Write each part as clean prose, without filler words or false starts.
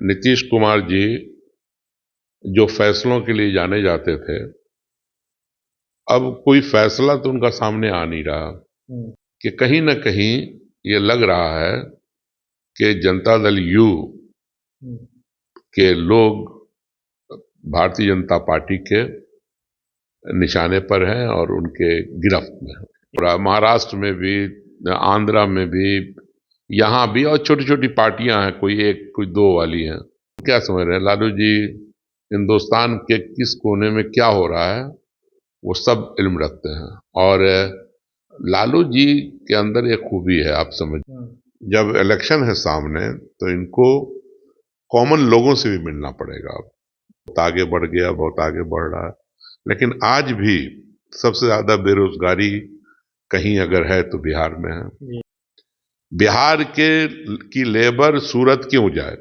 नीतीश कुमार जी जो फैसलों के लिए जाने जाते थे, अब कोई फैसला तो उनका सामने आ नहीं रहा कि कहीं ना कहीं ये लग रहा है कि जनता दल यू के लोग भारतीय जनता पार्टी के निशाने पर हैं और उनके गिरफ्त में हैं। और महाराष्ट्र में भी, आंध्रा में भी, यहां भी, और छोटी छोटी पार्टियां हैं, कोई एक कोई दो वाली हैं। क्या समझ रहे हैं लालू जी हिंदुस्तान के किस कोने में क्या हो रहा है वो सब इल्म रखते हैं। और लालू जी के अंदर एक खूबी है, आप समझ, जब इलेक्शन है सामने तो इनको कॉमन लोगों से भी मिलना पड़ेगा। बहुत आगे बढ़ गया, बहुत आगे बढ़ रहा है, लेकिन आज भी सबसे ज्यादा बेरोजगारी कहीं अगर है तो बिहार में है। बिहार के की लेबर सूरत क्यों जाए?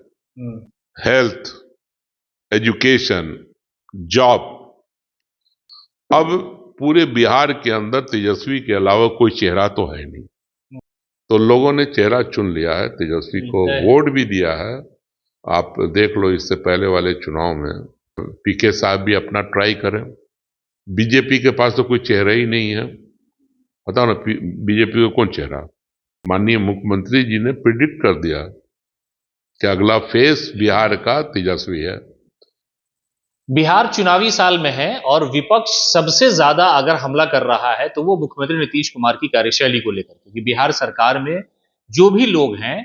हेल्थ, एजुकेशन, जॉब, अब पूरे बिहार के अंदर तेजस्वी के अलावा कोई चेहरा तो है नहीं, तो लोगों ने चेहरा चुन लिया है, तेजस्वी को वोट भी दिया है। आप देख लो, इससे पहले वाले चुनाव में पीके साहब भी अपना ट्राई करें। बीजेपी के पास तो कोई चेहरा ही नहीं है, बताओ ना, बीजेपी को कौन चेहरा? माननीय मुख्यमंत्री जी ने प्रिडिक्ट कर दिया कि अगला फेस बिहार का तेजस्वी है। बिहार चुनावी साल में है और विपक्ष सबसे ज्यादा अगर हमला कर रहा है तो वो मुख्यमंत्री नीतीश कुमार की कार्यशैली को लेकर, क्योंकि बिहार सरकार में जो भी लोग हैं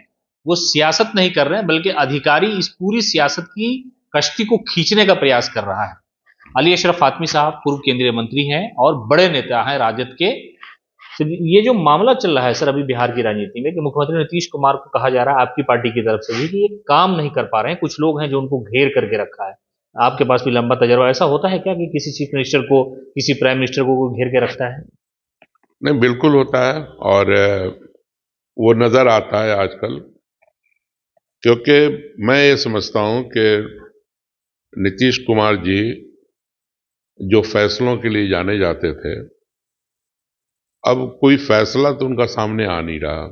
वो सियासत नहीं कर रहे हैं, बल्कि अधिकारी इस पूरी सियासत की कश्ती को खींचने का प्रयास कर रहा है। अली अशरफ फातमी साहब पूर्व केंद्रीय मंत्री हैं और बड़े नेता हैं राजद के। ये जो मामला चल रहा है सर अभी बिहार की राजनीति में कि मुख्यमंत्री नीतीश कुमार को कहा जा रहा है आपकी पार्टी की तरफ से भी कि ये काम नहीं कर पा रहे हैं, कुछ लोग हैं जो उनको घेर करके रखा है। आपके पास भी लंबा तजर्बा, ऐसा होता है क्या कि किसी चीफ मिनिस्टर को, किसी प्राइम मिनिस्टर को घेर के रखता है? नहीं, बिल्कुल होता है, और वो नजर आता है आजकल, क्योंकि मैं ये समझता हूं कि नीतीश कुमार जी जो फैसलों के लिए जाने जाते थे, अब कोई फैसला तो उनका सामने आ नहीं रहा,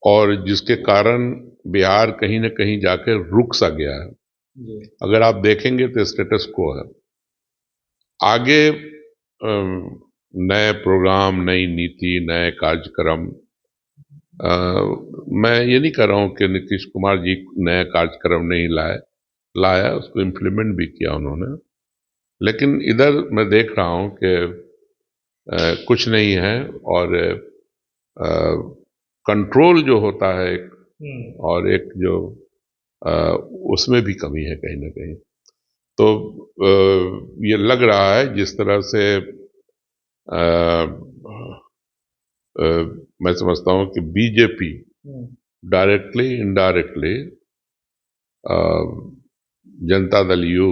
और जिसके कारण बिहार कहीं न कहीं जाकर रुक सा गया है। अगर आप देखेंगे तो स्टेटस को है, आगे नए प्रोग्राम, नई नीति, नए कार्यक्रम, मैं ये नहीं कह रहा हूं कि नीतीश कुमार जी नया कार्यक्रम नहीं लाया, उसको इम्प्लीमेंट भी किया उन्होंने, लेकिन इधर मैं देख रहा हूं कि कुछ नहीं है, और कंट्रोल जो होता है एक, और एक जो उसमें भी कमी है कहीं ना कहीं। तो ये लग रहा है जिस तरह से मैं समझता हूं कि BJP directly indirectly Janata Dal you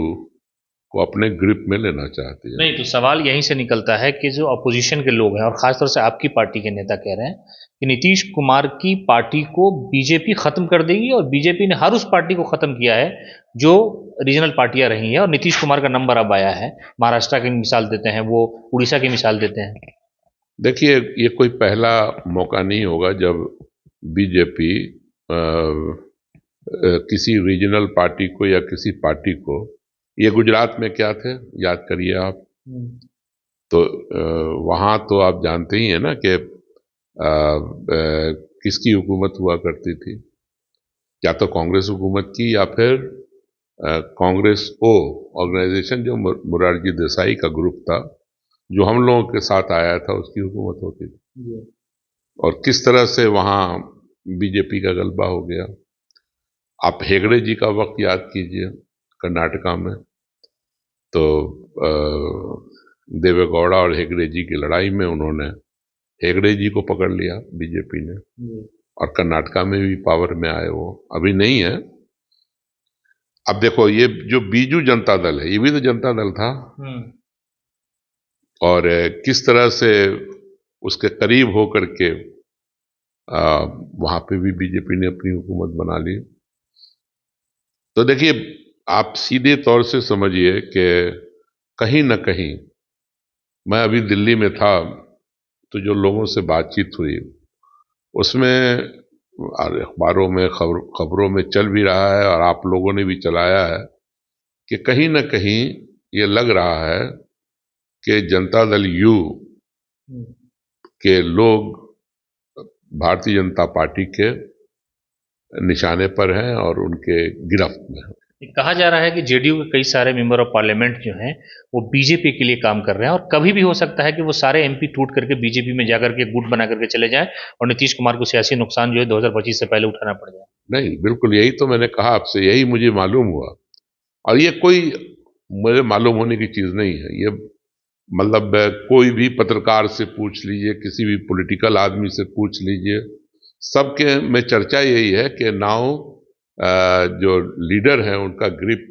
को अपने ग्रिप में लेना चाहती है। नहीं, तो सवाल यहीं से निकलता है कि जो अपोजिशन के लोग हैं और खासतौर से आपकी पार्टी के नेता कह रहे हैं कि नीतीश कुमार की पार्टी को बीजेपी खत्म कर देगी, और बीजेपी ने हर उस पार्टी को खत्म किया है जो रीजनल पार्टियां रही हैं, और नीतीश कुमार का नंबर अब आया है। महाराष्ट्र की मिसाल देते हैं, वो उड़ीसा की मिसाल देते हैं। देखिए, ये कोई पहला मौका नहीं होगा जब बीजेपी किसी रीजनल पार्टी को या किसी पार्टी को, ये गुजरात में क्या थे याद करिए आप, तो वहां तो आप जानते ही हैं ना कि किसकी हुकूमत हुआ करती थी, या तो कांग्रेस हुकूमत की, या फिर कांग्रेस ओ ऑर्गेनाइजेशन, जो मोरारजी देसाई का ग्रुप था, जो हम लोगों के साथ आया था, उसकी हुकूमत होती थी। और किस तरह से वहां बीजेपी का गलबा हो गया। आप हेगड़े जी का वक्त याद कीजिए कर्नाटका में, तो देवेगौड़ा और हेगड़े जी की लड़ाई में उन्होंने हेगड़े जी को पकड़ लिया बीजेपी ने, और कर्नाटका में भी पावर में आए, वो अभी नहीं है। अब देखो, ये जो बीजू जनता दल है, ये भी तो जनता दल था, और किस तरह से उसके करीब होकर के वहां पे भी बीजेपी ने अपनी हुकूमत बना ली। तो देखिए, आप सीधे तौर से समझिए कि कहीं न कहीं, मैं अभी दिल्ली में था, तो जो लोगों से बातचीत हुई उसमें अखबारों में खबरों में चल भी रहा है और आप लोगों ने भी चलाया है कि कहीं न कहीं ये लग रहा है कि जनता दल यू के लोग भारतीय जनता पार्टी के निशाने पर हैं और उनके गिरफ्त में हैं। कहा जा रहा है कि जेडीयू के कई सारे मेंबर ऑफ पार्लियामेंट जो हैं वो बीजेपी के लिए काम कर रहे हैं और कभी भी हो सकता है कि वो सारे एमपी टूट करके बीजेपी में जाकर के गुट बना करके चले जाएं और नीतीश कुमार को सियासी नुकसान जो है 2025 से पहले उठाना पड़ जाए। नहीं, बिल्कुल यही तो मैंने कहा आपसे, यही मुझे मालूम हुआ। और ये कोई मुझे मालूम होने की चीज़ नहीं है। ये मतलब कोई भी पत्रकार से पूछ लीजिए, किसी भी पॉलिटिकल आदमी से पूछ लीजिए, सबके में चर्चा यही है कि नाउ जो लीडर हैं उनका ग्रिप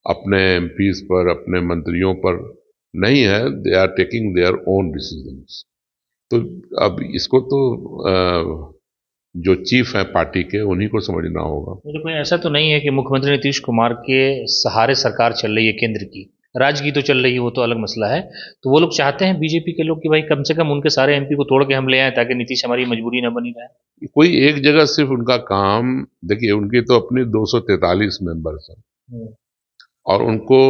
अपने एमपीज पर, अपने मंत्रियों पर नहीं है। They are taking their own decisions. तो अब इसको तो जो चीफ हैं पार्टी के उन्हीं को समझना होगा। मुझे कोई ऐसा तो नहीं है कि मुख्यमंत्री नीतीश कुमार के सहारे सरकार चल रही है केंद्र की, राज्य की तो चल रही है, वो तो अलग मसला है। तो वो लोग चाहते हैं बीजेपी के लोग कि भाई कम से कम उनके सारे एमपी को तोड़ के हम ले आए ताकि नीतीश हमारी मजबूरी न बनी रहे। कोई एक जगह सिर्फ उनका काम, देखिए उनके तो अपने 243 मेंबर्स हैं और उनको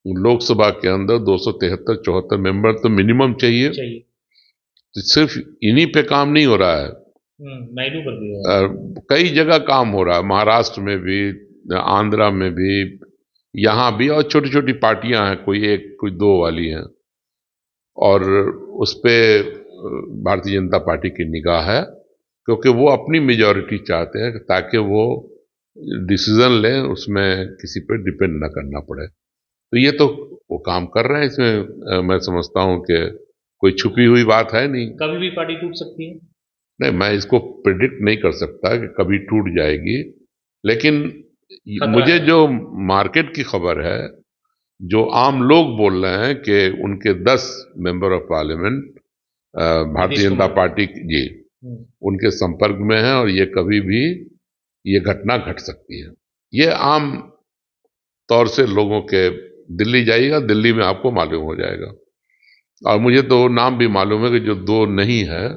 लोकसभा के अंदर 273-74 मेंबर तो मिनिमम चाहिए। तो सिर्फ इन्हीं पे काम नहीं हो रहा है, नायडू पर भी है। कई जगह काम हो रहा है, महाराष्ट्र में भी, आंध्रा में भी, यहाँ भी, और छोटी छोटी पार्टियां हैं, कोई एक कोई दो वाली हैं, और उस पे भारतीय जनता पार्टी की निगाह है क्योंकि वो अपनी मेजॉरिटी चाहते हैं ताकि वो डिसीजन लें, उसमें किसी पे डिपेंड ना करना पड़े। तो ये तो वो काम कर रहे हैं इसमें। मैं समझता हूँ कि कोई छुपी हुई बात है नहीं। कभी भी पार्टी टूट सकती है। नहीं, मैं इसको प्रिडिक्ट नहीं कर सकता कि कभी टूट जाएगी, लेकिन मुझे जो मार्केट की खबर है, जो आम लोग बोल रहे हैं कि उनके 10 member of parliament Bharatiya Janata party जी उनके संपर्क में है और ये कभी भी ये घटना घट सकती है। ये आम तौर से लोगों के, दिल्ली जाइएगा, दिल्ली में आपको मालूम हो जाएगा। और मुझे तो नाम भी मालूम है कि जो 2 नहीं है,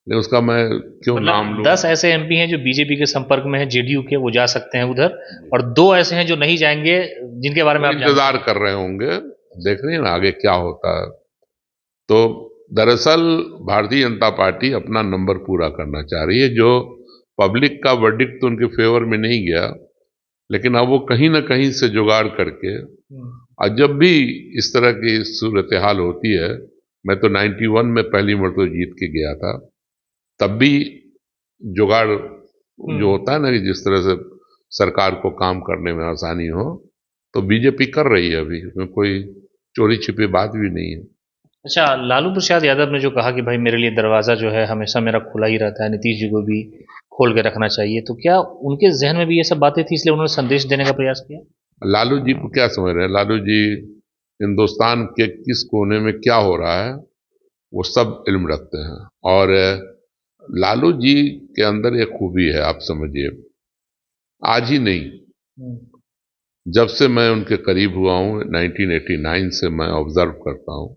लेकिन उसका मैं क्यों नाम लूं। 10 ऐसे एमपी हैं जो बीजेपी के संपर्क में हैं, जेडीयू के, वो जा सकते हैं उधर, और 2 ऐसे हैं जो नहीं जाएंगे, जिनके बारे में आप इंतजार कर रहे होंगे, देख रहे हैं ना आगे क्या होता है। तो दरअसल भारतीय जनता पार्टी अपना नंबर पूरा करना चाह रही है। जो पब्लिक का वर्डिक्ट तो उनके फेवर में नहीं गया, लेकिन अब वो कहीं ना कहीं से जुगाड़ करके, और जब भी इस तरह की सूरत हाल होती है, मैं तो 91 में पहली मरतबा जीत के गया था, तब भी जुगाड़ जो होता है ना कि जिस तरह से सरकार को काम करने में आसानी हो, तो बीजेपी कर रही है। अभी इसमें कोई चोरी छिपी बात भी नहीं है। अच्छा, लालू प्रसाद यादव ने जो कहा कि भाई मेरे लिए दरवाज़ा जो है हमेशा मेरा खुला ही रहता है, नीतीश जी को भी खोल के रखना चाहिए, तो क्या उनके जहन में भी ये सब बातें थी इसलिए उन्होंने संदेश देने का प्रयास किया? लालू जी को क्या समझ रहे हैं? लालू जी हिंदुस्तान के किस कोने में क्या हो रहा है वो सब इल्म रखते हैं। और लालू जी के अंदर एक खूबी है, आप समझिए, आज ही नहीं, जब से मैं उनके करीब हुआ हूं 1989 से मैं ऑब्जर्व करता हूं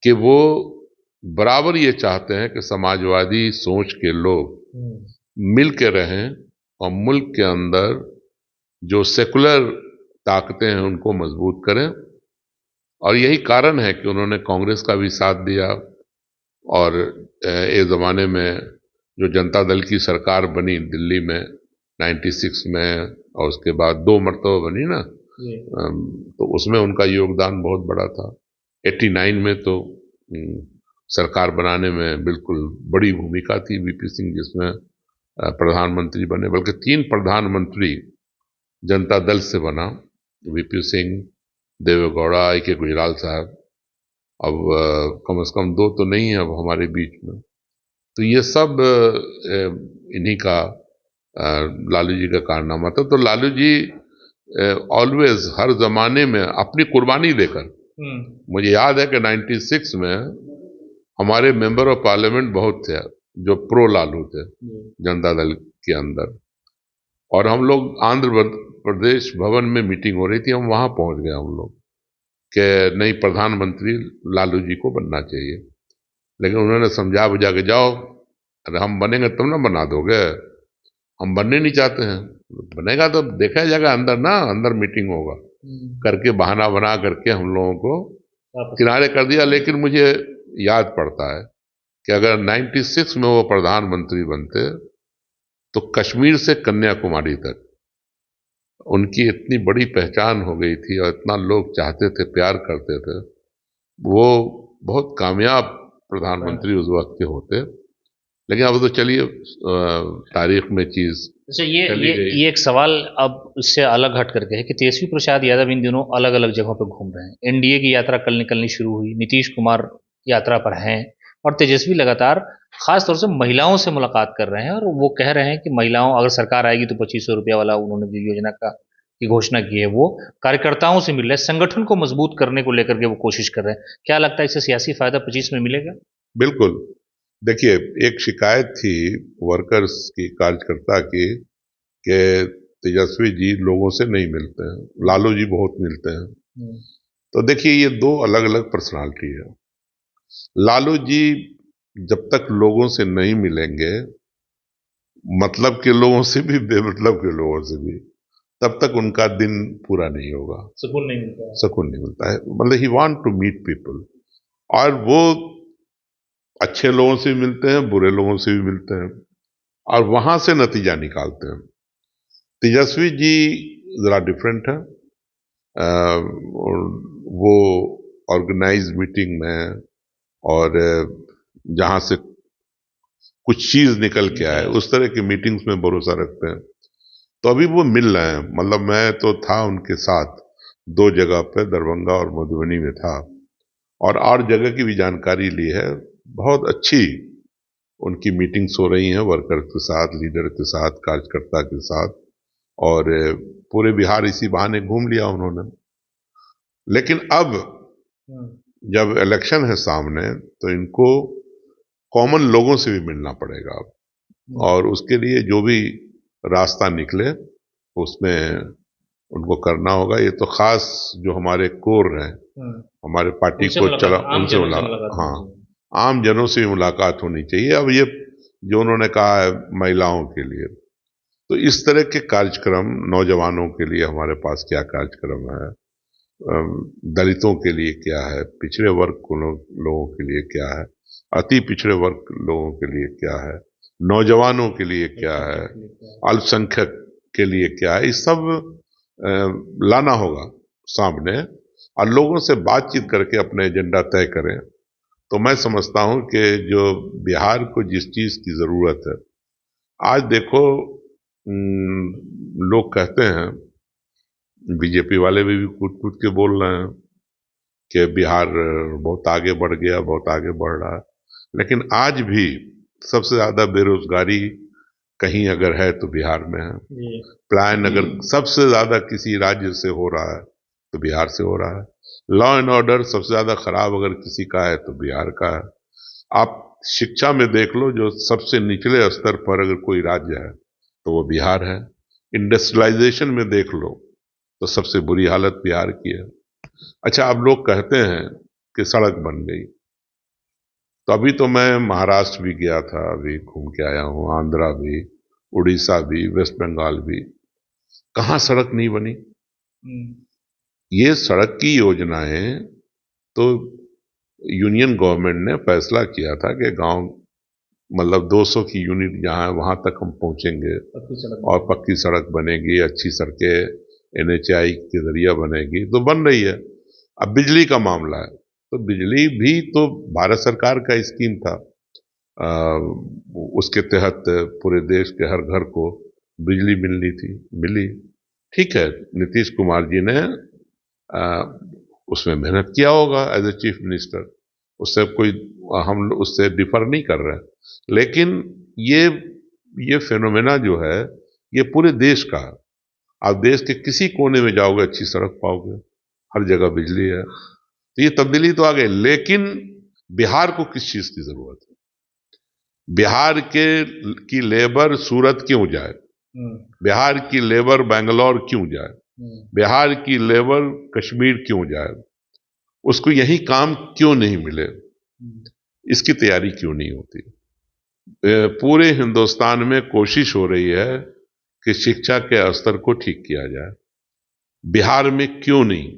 कि वो बराबर ये चाहते हैं कि समाजवादी सोच के लोग मिल के रहें और मुल्क के अंदर जो सेकुलर ताकतें हैं उनको मजबूत करें। और यही कारण है कि उन्होंने कांग्रेस का भी साथ दिया, और इस ज़माने में जो जनता दल की सरकार बनी दिल्ली में 96 में, और उसके बाद 2 मरतबा बनी ना, तो उसमें उनका योगदान बहुत बड़ा था। 89 में तो सरकार बनाने में बिल्कुल बड़ी भूमिका थी वीपी सिंह, जिसमें प्रधानमंत्री बने, बल्कि 3 प्रधानमंत्री जनता दल से बना, वीपी सिंह, देवेगौड़ा, के गुजराल साहब। अब कम से कम 2 तो नहीं है अब हमारे बीच में। तो ये सब इन्हीं का, लालू जी का कारनामा था। तो लालू जी ऑलवेज, हर जमाने में अपनी कुर्बानी देकर, मुझे याद है कि 96 में हमारे मेंबर ऑफ पार्लियामेंट बहुत थे जो प्रो लालू थे जनता दल के अंदर, और हम लोग आंध्र प्रदेश भवन में मीटिंग हो रही थी, हम वहां पहुंच गए हम लोग कि नहीं, प्रधानमंत्री लालू जी को बनना चाहिए। लेकिन उन्होंने समझा बुझा के, जाओ अरे हम बनेंगे तब ना बना दोगे, हम बनने नहीं चाहते हैं। बनेगा तो देखा जाएगा अंदर ना, अंदर मीटिंग होगा करके बहाना बना करके हम लोगों को किनारे कर दिया। लेकिन मुझे याद पड़ता है कि अगर 96 में वो प्रधानमंत्री बनते तो कश्मीर से कन्याकुमारी तक उनकी इतनी बड़ी पहचान हो गई थी और इतना लोग चाहते थे, प्यार करते थे, वो बहुत कामयाब प्रधानमंत्री उस वक्त के होते। लेकिन अब तो चलिए तारीख में चीज अच्छा, ये चली ये गई। ये एक सवाल अब इससे अलग हट करके है कि तेजस्वी प्रसाद यादव इन दिनों अलग अलग जगहों पर घूम रहे हैं। एनडीए की यात्रा कल निकलनी शुरू हुई, नीतीश कुमार यात्रा पर हैं, और तेजस्वी लगातार खास तौर से महिलाओं से मुलाकात कर रहे हैं, और वो कह रहे हैं कि महिलाओं, अगर सरकार आएगी तो 2500 रुपया वाला उन्होंने जो योजना की घोषणा की है, वो कार्यकर्ताओं से मिल रहे हैं, संगठन को मजबूत करने को लेकर के वो कोशिश कर रहे हैं। क्या लगता है इससे सियासी फायदा 25 में मिलेगा? बिल्कुल। देखिए, एक शिकायत थी वर्कर्स की, कार्यकर्ता की, कि तेजस्वी जी लोगों से नहीं मिलते हैं, लालू जी बहुत मिलते हैं। तो देखिए, ये दो अलग अलग पर्सनालिटी है। लालू जी जब तक लोगों से नहीं मिलेंगे, मतलब के लोगों से भी बेमतलब के लोगों से भी, तब तक उनका दिन पूरा नहीं होगा, सुकून नहीं मिलता है। सुकून नहीं मिलता है। मतलब he want to meet people, और वो अच्छे लोगों से भी मिलते हैं, बुरे लोगों से भी मिलते हैं, और वहां से नतीजा निकालते हैं। तेजस्वी जी जरा डिफरेंट है। और वो ऑर्गेनाइज मीटिंग में और जहां से कुछ चीज निकल के आए उस तरह की मीटिंग्स में भरोसा रखते हैं। तो अभी वो मिल रहे हैं। मतलब मैं तो था उनके साथ दो जगह पे, दरभंगा और मधुबनी में था, और जगह की भी जानकारी ली है। बहुत अच्छी उनकी मीटिंग्स हो रही हैं वर्कर के साथ, लीडर के साथ, कार्यकर्ता के साथ, और पूरे बिहार इसी बहाने घूम लिया उन्होंने। लेकिन अब जब इलेक्शन है सामने तो इनको कॉमन लोगों से भी मिलना पड़ेगा अब, और उसके लिए जो भी रास्ता निकले उसमें उनको करना होगा। ये तो खास जो हमारे कोर हैं, हमारे पार्टी को चला, उनसे मुलाकात, हाँ, आम जनों से भी मुलाकात होनी चाहिए। अब ये जो उन्होंने कहा है महिलाओं के लिए, तो इस तरह के कार्यक्रम, नौजवानों के लिए हमारे पास क्या कार्यक्रम है, दलितों के लिए क्या है, पिछड़े वर्ग लोगों के लिए क्या है, अति पिछड़े वर्ग लोगों के लिए क्या है, नौजवानों के लिए क्या है, अल्पसंख्यक के लिए क्या है, ये सब लाना होगा सामने, और लोगों से बातचीत करके अपने एजेंडा तय करें। तो मैं समझता हूं कि जो बिहार को जिस चीज की जरूरत है, आज देखो, लोग कहते हैं, बीजेपी वाले भी कूद कूद के बोल रहे हैं कि बिहार बहुत आगे बढ़ गया, बहुत आगे बढ़ रहा है। लेकिन आज भी सबसे ज्यादा बेरोजगारी कहीं अगर है तो बिहार में है। प्लान अगर सबसे ज्यादा किसी राज्य से हो रहा है तो बिहार से हो रहा है। लॉ एंड ऑर्डर सबसे ज्यादा खराब अगर किसी का है तो बिहार का है। आप शिक्षा में देख लो, जो सबसे निचले स्तर पर अगर कोई राज्य है तो वो बिहार है। इंडस्ट्रियलाइजेशन में देख लो तो सबसे बुरी हालत बिहार की है। अच्छा, अब लोग कहते हैं कि सड़क बन गई, तो अभी तो मैं महाराष्ट्र भी गया था, अभी घूम के आया हूं, आंध्रा भी, उड़ीसा भी, वेस्ट बंगाल भी, कहां सड़क नहीं बनी। ये सड़क की योजनाएं तो यूनियन गवर्नमेंट ने फैसला किया था कि गांव, मतलब 200 की यूनिट जहां है वहां तक हम पहुंचेंगे और पक्की सड़क बनेगी, अच्छी सड़कें एनएचआई के जरिए बनेगी, तो बन रही है। अब बिजली का मामला है, तो बिजली भी तो भारत सरकार का स्कीम था। उसके तहत पूरे देश के हर घर को बिजली मिलनी थी, मिली। ठीक है, नीतीश कुमार जी ने उसमें मेहनत किया होगा एज ए चीफ मिनिस्टर, उससे कोई, हम उससे डिफर नहीं कर रहे हैं। लेकिन ये फेनोमेना जो है ये पूरे देश का, आप देश के किसी कोने में जाओगे अच्छी सड़क पाओगे, हर जगह बिजली है। तो ये तब्दीली तो आ गई, लेकिन बिहार को किस चीज की जरूरत है? बिहार की लेबर सूरत क्यों जाए? बिहार की लेबर बेंगलोर क्यों जाए? बिहार की लेबर कश्मीर क्यों जाए? उसको यही काम क्यों नहीं मिले? इसकी तैयारी क्यों नहीं होती? पूरे हिंदुस्तान में कोशिश हो रही है कि शिक्षा के स्तर को ठीक किया जाए। बिहार में क्यों नहीं?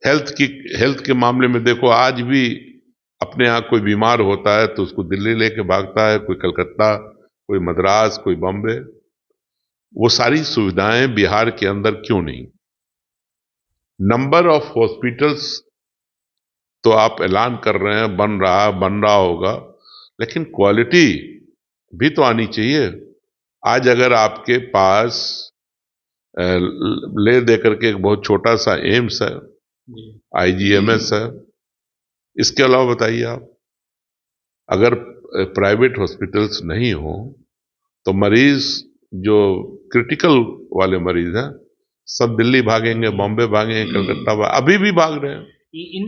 हेल्थ के मामले में देखो, आज भी अपने यहाँ कोई बीमार होता है तो उसको दिल्ली लेके भागता है, कोई कलकत्ता, कोई मद्रास, कोई बॉम्बे। वो सारी सुविधाएं बिहार के अंदर क्यों नहीं? नंबर ऑफ हॉस्पिटल्स तो आप ऐलान कर रहे हैं, बन रहा होगा, लेकिन क्वालिटी भी तो आनी चाहिए। आज अगर आपके पास ले दे करके एक बहुत छोटा सा एम्स है, आईजीएमएस है, इसके अलावा बताइए आप, अगर प्राइवेट हॉस्पिटल्स नहीं हो तो मरीज जो क्रिटिकल वाले मरीज हैं सब दिल्ली भागेंगे, बॉम्बे भागेंगे, कलकत्ता अभी भी भाग रहे हैं।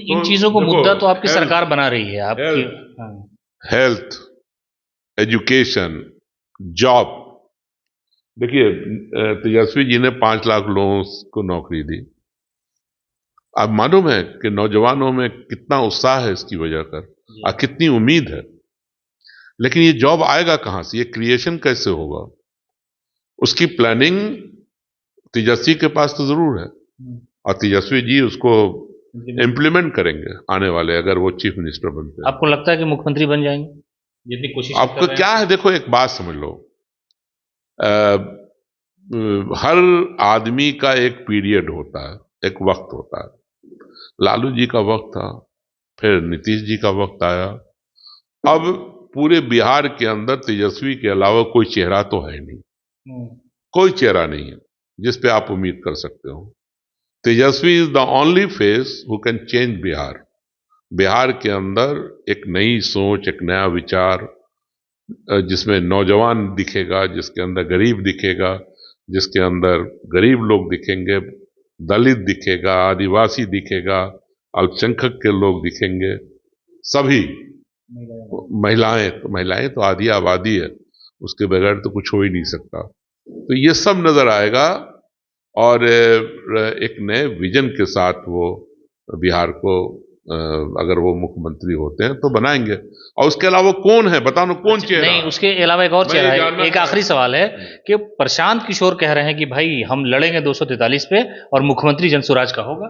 इन चीजों को मुद्दा तो आपकी सरकार बना रही है, आपकी हेल्थ, एजुकेशन, जॉब। देखिए, तेजस्वी जी ने 5 लाख लोगों को नौकरी दी। अब मालूम है कि नौजवानों में कितना उत्साह है इसकी वजह कर, और कितनी उम्मीद है। लेकिन ये जॉब आएगा कहां से? ये क्रिएशन कैसे होगा? उसकी प्लानिंग तेजस्वी के पास तो जरूर है, और तेजस्वी जी उसको इम्प्लीमेंट करेंगे आने वाले, अगर वो चीफ मिनिस्टर बनते हैं। आपको लगता है कि मुख्यमंत्री बन जाएंगे जितनी कोशिश आपको क्या है? देखो, एक बात समझ लो, हर आदमी का एक पीरियड होता है, एक वक्त होता है। लालू जी का वक्त था, फिर नीतीश जी का वक्त आया। अब पूरे बिहार के अंदर तेजस्वी के अलावा कोई चेहरा तो है नहीं, कोई चेहरा नहीं है जिस पे आप उम्मीद कर सकते हो। Tejashwi is the only face who can change Bihar. Bihar के अंदर एक नई सोच, एक नया विचार, जिसमें नौजवान दिखेगा, जिसके अंदर गरीब दिखेगा, जिसके अंदर गरीब लोग दिखेंगे, दलित दिखेगा, आदिवासी दिखेगा, अल्पसंख्यक के लोग दिखेंगे, सभी महिलाएं तो आधी आबादी है, उसके बगैर तो कुछ हो ही नहीं सकता। तो ये सब नजर आएगा, और एक नए विजन के साथ वो बिहार को, अगर वो मुख्यमंत्री होते हैं तो बनाएंगे। और उसके अलावा कौन है, बताओ ना, कौन चेहरा? नहीं, उसके अलावा एक और चेहरा है। एक आखिरी सवाल है कि प्रशांत किशोर कह रहे हैं कि भाई हम लड़ेंगे 243 पे और मुख्यमंत्री जनसुराज का होगा।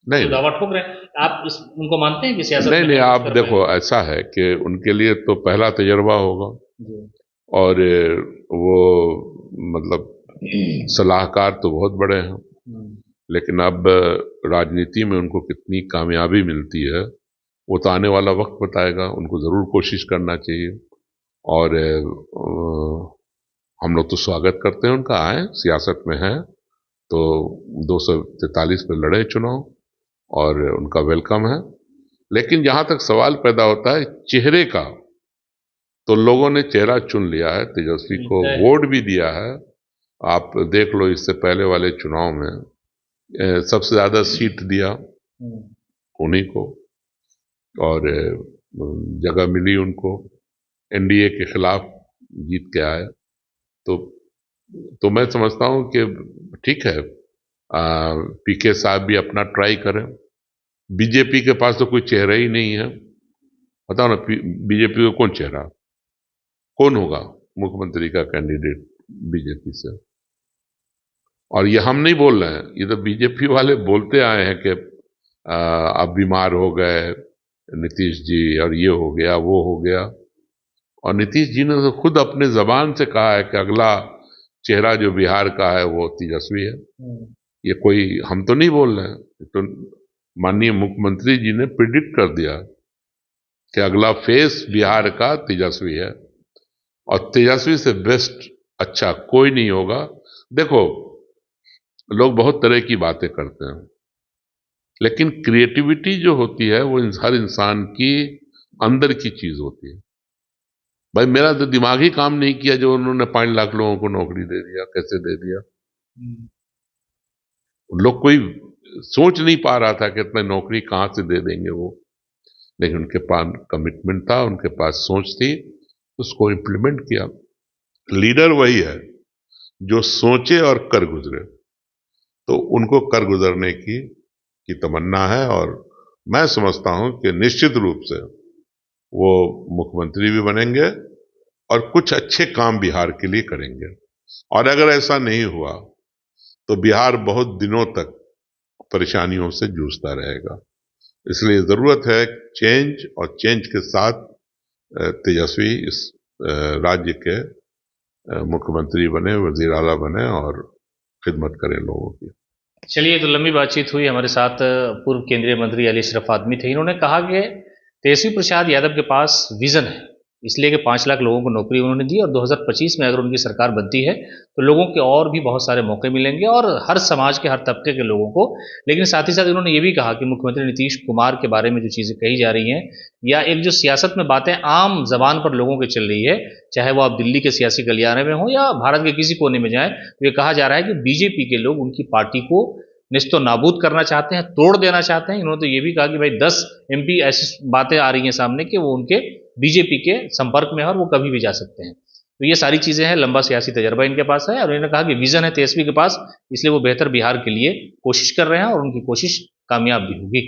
नहीं, तो दावा ठोक रहे हैं आप, उनको मानते हैं कि सियासत नहीं, आप देखो, ऐसा है कि उनके लिए तो पहला तजर्बा होगा, और वो मतलब सलाहकार तो बहुत बड़े हैं, लेकिन अब राजनीति में उनको कितनी कामयाबी मिलती है वो तो आने वाला वक्त बताएगा। उनको जरूर कोशिश करना चाहिए, और हम लोग तो स्वागत करते हैं उनका, आए सियासत में है तो 243 पे लड़े चुनाव, और उनका वेलकम है। लेकिन जहां तक सवाल पैदा होता है चेहरे का, तो लोगों ने चेहरा चुन लिया है, तेजस्वी को वोट भी दिया है। आप देख लो, इससे पहले वाले चुनाव में सबसे ज्यादा सीट दिया उन्हीं को, और जगह मिली उनको, एनडीए के खिलाफ जीत के आए। तो मैं समझता हूं कि ठीक है, पीके साहब भी अपना ट्राई करें। बीजेपी के पास तो कोई चेहरा ही नहीं है। बताओ ना, बीजेपी को कौन चेहरा, कौन होगा मुख्यमंत्री का कैंडिडेट बीजेपी से? और ये हम नहीं बोल रहे हैं, ये तो बीजेपी वाले बोलते आए हैं कि अब बीमार हो गए नीतीश जी, और ये हो गया, वो हो गया। और नीतीश जी ने तो खुद अपने जबान से कहा है कि अगला चेहरा जो बिहार का है वो तेजस्वी है। ये कोई हम तो नहीं बोल रहे हैं, तो माननीय मुख्यमंत्री जी ने प्रिडिक्ट कर दिया कि अगला फेस बिहार का तेजस्वी है, और तेजस्वी से बेस्ट अच्छा कोई नहीं होगा। देखो, लोग बहुत तरह की बातें करते हैं, लेकिन क्रिएटिविटी जो होती है वो हर इंसान की अंदर की चीज होती है। भाई, मेरा तो दिमाग ही काम नहीं किया जो उन्होंने 5 लाख लोगों को नौकरी दे दिया। कैसे दे दिया? लोग कोई सोच नहीं पा रहा था कि इतना नौकरी कहां से दे देंगे वो, लेकिन उनके पास कमिटमेंट था, उनके पास सोच थी, उसको इंप्लीमेंट किया। लीडर वही है जो सोचे और कर गुजरे। तो उनको कर गुजरने की तमन्ना है, और मैं समझता हूं कि निश्चित रूप से वो मुख्यमंत्री भी बनेंगे, और कुछ अच्छे काम बिहार के लिए करेंगे। और अगर ऐसा नहीं हुआ तो बिहार बहुत दिनों तक परेशानियों से जूझता रहेगा। इसलिए जरूरत है चेंज, और चेंज के साथ तेजस्वी इस राज्य के मुख्यमंत्री बने, वजीर आला बने और खिदमत करें लोगों की। चलिए, तो लंबी बातचीत हुई। हमारे साथ पूर्व केंद्रीय मंत्री अली अशरफ आदमी थे। इन्होंने कहा कि तेजस्वी प्रसाद यादव के पास विजन है, इसलिए कि 5 लाख लोगों को नौकरी उन्होंने दी, और 2025 में अगर उनकी सरकार बनती है तो लोगों के और भी बहुत सारे मौके मिलेंगे, और हर समाज के, हर तबके के लोगों को। लेकिन साथ ही साथ उन्होंने ये भी कहा कि मुख्यमंत्री नीतीश कुमार के बारे में जो चीज़ें कही जा रही हैं, या एक जो सियासत में बातें आम जबान पर लोगों के चल रही है, चाहे वो आप दिल्ली के सियासी गलियारे में हो या भारत के किसी कोने में जाएं, तो ये कहा जा रहा है कि बीजेपी के लोग उनकी पार्टी को निस्तो नाबूद करना चाहते हैं, तोड़ देना चाहते हैं। इन्होंने तो ये भी कहा कि भाई 10 एमपी ऐसी बातें आ रही हैं सामने कि वो उनके बीजेपी के संपर्क में है और वो कभी भी जा सकते हैं। तो ये सारी चीज़ें हैं, लंबा सियासी तजर्बा इनके पास है, और इन्होंने कहा कि विजन है तेजस्वी के पास, इसलिए वो बेहतर बिहार के लिए कोशिश कर रहे हैं और उनकी कोशिश कामयाब भी होगी।